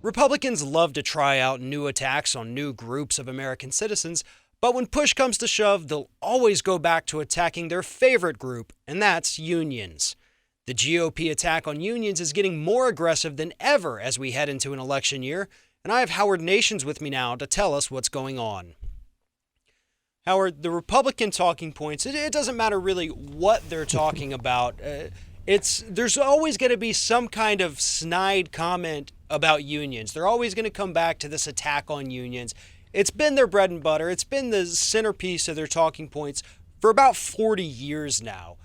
Republicans love to try out new attacks on new groups of American citizens, but when push comes to shove, they'll always go back to attacking their favorite group, and that's unions. The GOP attack on unions is getting more aggressive than ever as we head into an election year, and I have Howard Nations with me now to tell us what's going on. Howard, the Republican talking points, it doesn't matter really what they're talking about. There's always going to be some kind of snide comment about unions. They're always going to come back to this attack on unions. It's been their bread and butter. It's been the centerpiece of their talking points for about 40 years now.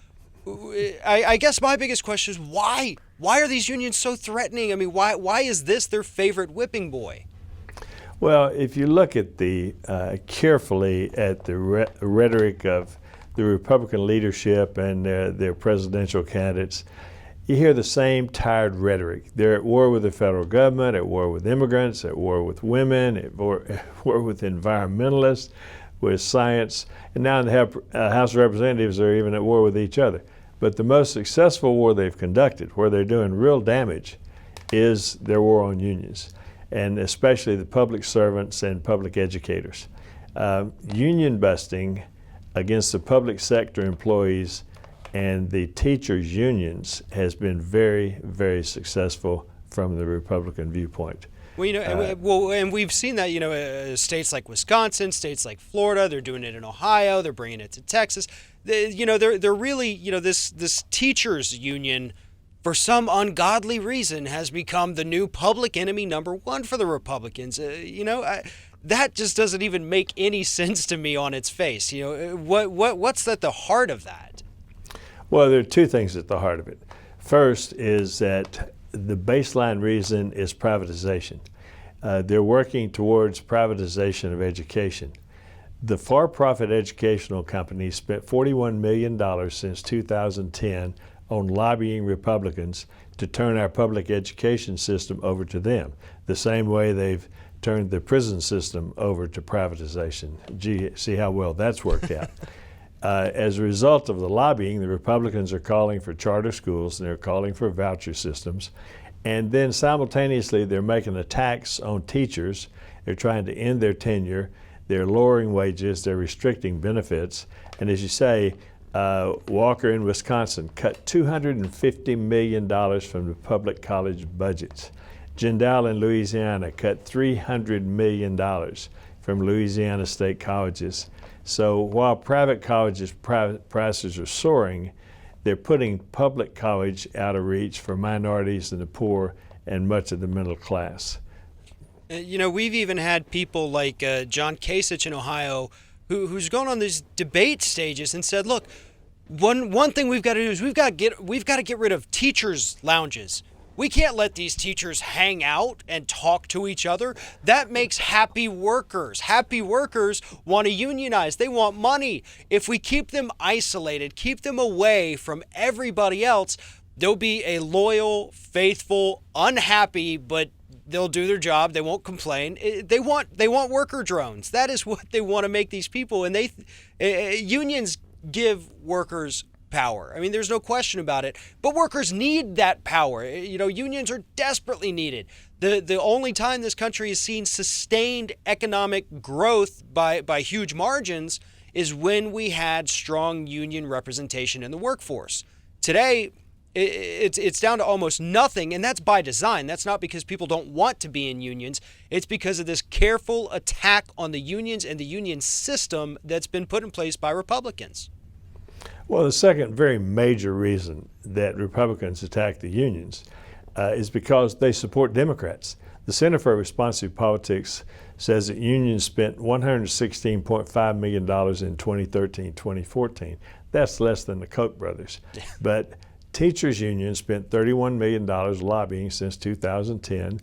I guess my biggest question is why? Why are these unions so threatening? I mean, why is this their favorite whipping boy? Well, if you look at carefully at the rhetoric of the Republican leadership and their presidential candidates, you hear the same tired rhetoric. They're at war with the federal government, at war with immigrants, at war with women, at war with environmentalists, with science, and now the House of Representatives are even at war with each other. But the most successful war they've conducted, where they're doing real damage, is their war on unions, and especially the public servants and public educators. Union busting against the public sector employees and the teachers' unions has been very, very successful from the Republican viewpoint. Well, and we've seen that, states like Wisconsin, states like Florida, they're doing it in Ohio, they're bringing it to Texas. They're really, this teachers union, for some ungodly reason, has become the new public enemy number one for the Republicans. That just doesn't even make any sense to me on its face. What's at the heart of that? Well, there are two things at the heart of it. First is that the baseline reason is privatization. They're working towards privatization of education. The for-profit educational companies spent $41 million since 2010 on lobbying Republicans to turn our public education system over to them, the same way they've turned the prison system over to privatization. Gee, see how well that's worked out. As a result of the lobbying, the Republicans are calling for charter schools and they're calling for voucher systems. And then simultaneously, they're making attacks on teachers. They're trying to end their tenure. They're lowering wages. They're restricting benefits. And as you say, Walker in Wisconsin cut $250 million from the public college budgets. Jindal in Louisiana cut $300 million from Louisiana state colleges. So while private colleges prices are soaring, they're putting public college out of reach for minorities and the poor and much of the middle class. We've even had people like John Kasich in Ohio who's gone on these debate stages and said, look, one thing we've got to do is we've got to get rid of teachers' lounges. We can't let these teachers hang out and talk to each other. That makes happy workers. Happy workers want to unionize. They want money. If we keep them isolated, keep them away from everybody else, they'll be a loyal, faithful, unhappy, but they'll do their job. They won't complain. They want worker drones. That is what they want to make these people. And unions give workers power. I mean, there's no question about it. But workers need that power. Unions are desperately needed. The only time this country has seen sustained economic growth by huge margins is when we had strong union representation in the workforce. Today, it's down to almost nothing, and that's by design. That's not because people don't want to be in unions. It's because of this careful attack on the unions and the union system that's been put in place by Republicans. Well, the second very major reason that Republicans attack the unions is because they support Democrats. The Center for Responsive Politics says that unions spent $116.5 million in 2013-2014. That's less than the Koch brothers. But teachers' unions spent $31 million lobbying since 2010,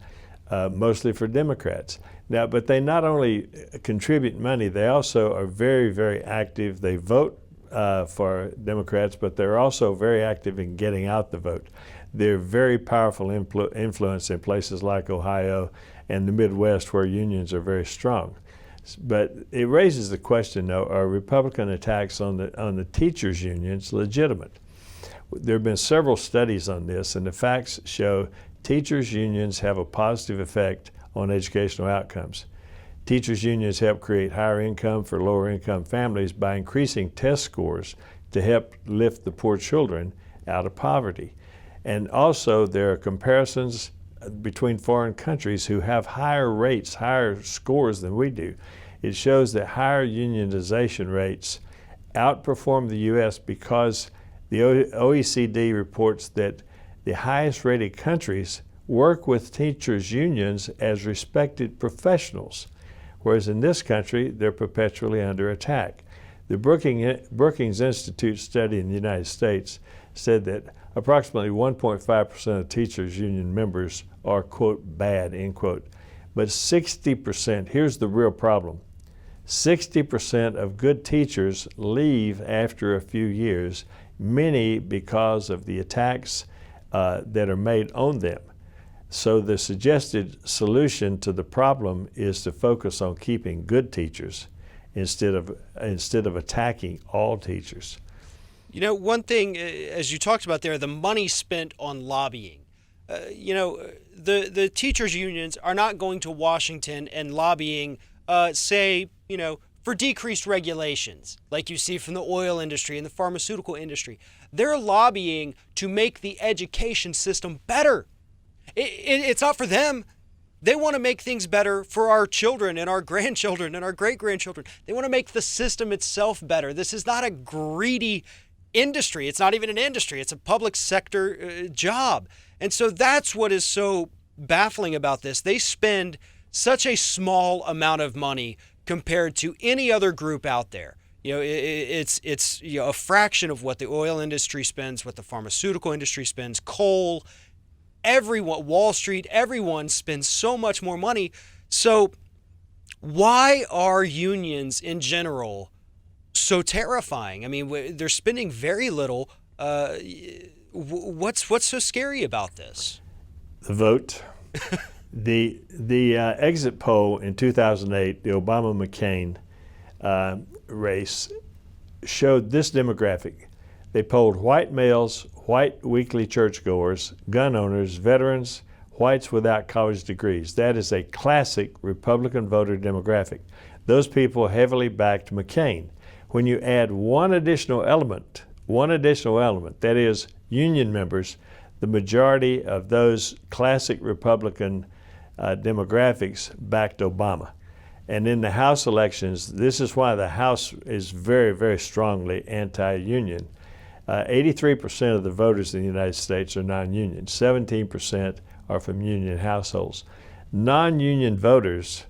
mostly for Democrats. Now, but they not only contribute money, they also are very, very active. They vote for Democrats, but they're also very active in getting out the vote. They're very powerful influence in places like Ohio and the Midwest where unions are very strong. But it raises the question, though, are Republican attacks on the teachers' unions legitimate? There have been several studies on this, and the facts show Teachers' unions have a positive effect on educational outcomes. Teachers' unions help create higher income for lower income families by increasing test scores to help lift the poor children out of poverty. And also there are comparisons between foreign countries who have higher rates, higher scores than we do. It shows that higher unionization rates outperform the U.S. because the OECD reports that the highest rated countries work with teachers' unions as respected professionals, whereas in this country, they're perpetually under attack. The Brookings Institute study in the United States said that approximately 1.5% of teachers' union members are, quote, bad, end quote. But 60%, here's the real problem, 60% of good teachers leave after a few years, many because of the attacks that are made on them. So the suggested solution to the problem is to focus on keeping good teachers instead of attacking all teachers. You know, one thing, as you talked about there, the money spent on lobbying. The teachers' unions are not going to Washington and lobbying, for decreased regulations, like you see from the oil industry and the pharmaceutical industry. They're lobbying to make the education system better. It's not for them. They want to make things better for our children and our grandchildren and our great-grandchildren. They want to make the system itself better. This is not a greedy industry. It's not even an industry. It's a public sector job. And so that's what is so baffling about this. They spend such a small amount of money compared to any other group out there. It's a fraction of what the oil industry spends, what the pharmaceutical industry spends, coal. Everyone, Wall Street, everyone spends so much more money. So why are unions in general so terrifying? I mean, they're spending very little. What's so scary about this? The vote. The exit poll in 2008, the Obama-McCain race, showed this demographic. They polled white males, white weekly churchgoers, gun owners, veterans, whites without college degrees. That is a classic Republican voter demographic. Those people heavily backed McCain. When you add one additional element, that is union members, the majority of those classic Republican demographics backed Obama. And in the House elections, this is why the House is very, very strongly anti-union. 83% of the voters in the United States are non-union. 17% are from union households. Non-union voters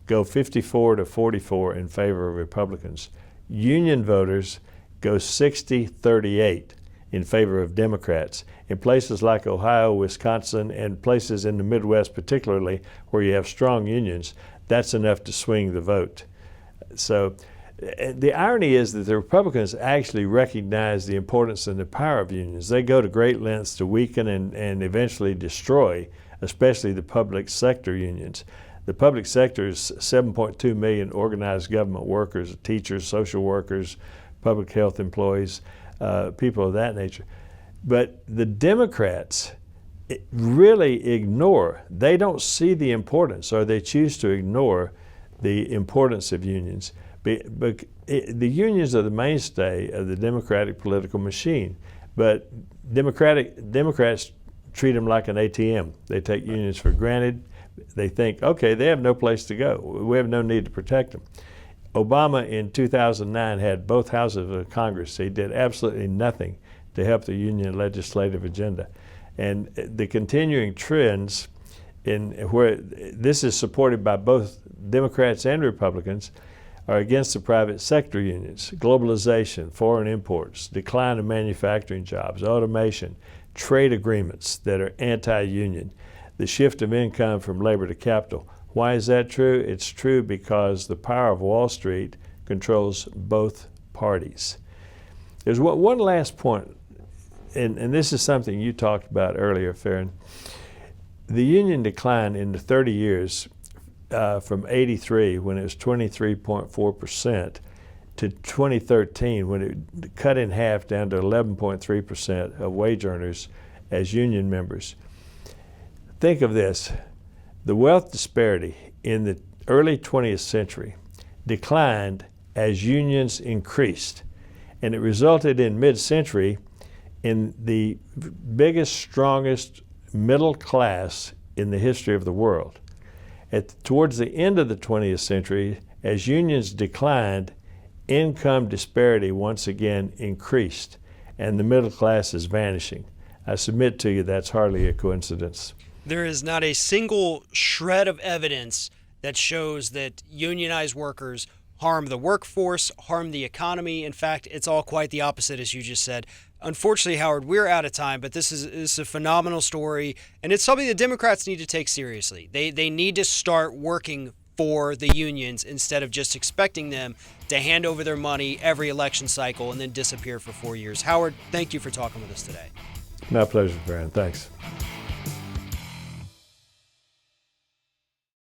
go 54 to 44 in favor of Republicans. Union voters go 60-38 in favor of Democrats. In places like Ohio, Wisconsin, and places in the Midwest particularly where you have strong unions, that's enough to swing the vote. So the irony is that the Republicans actually recognize the importance and the power of unions. They go to great lengths to weaken and eventually destroy, especially the public sector unions. The public sector is 7.2 million organized government workers, teachers, social workers, public health employees, people of that nature. But the Democrats really ignore, they don't see the importance, or they choose to ignore the importance of unions. But the unions are the mainstay of the Democratic political machine, but Democrats treat them like an ATM. They take unions for granted. They think, okay, they have no place to go. We have no need to protect them. Obama in 2009 had both houses of Congress. He did absolutely nothing to help the union legislative agenda. And the continuing trends in where this is supported by both Democrats and Republicans are against the private sector unions. Globalization, foreign imports, decline of manufacturing jobs, automation, trade agreements that are anti-union, the shift of income from labor to capital. Why is that true? It's true because the power of Wall Street controls both parties. There's one last point, and this is something you talked about earlier, Farron. The union decline in the 30 years from 83, when it was 23.4%, to 2013, when it cut in half down to 11.3% of wage earners as union members. Think of this. The wealth disparity in the early 20th century declined as unions increased, and it resulted in mid-century in the biggest, strongest middle class in the history of the world. Towards the end of the 20th century, as unions declined, income disparity once again increased, and the middle class is vanishing. I submit to you that's hardly a coincidence. There is not a single shred of evidence that shows that unionized workers harm the workforce, harm the economy. In fact, it's all quite the opposite, as you just said. Unfortunately, Howard, we're out of time, but this is a phenomenal story, and it's something the Democrats need to take seriously. They need to start working for the unions instead of just expecting them to hand over their money every election cycle and then disappear for 4 years. Howard, thank you for talking with us today. My pleasure, Farron. Thanks.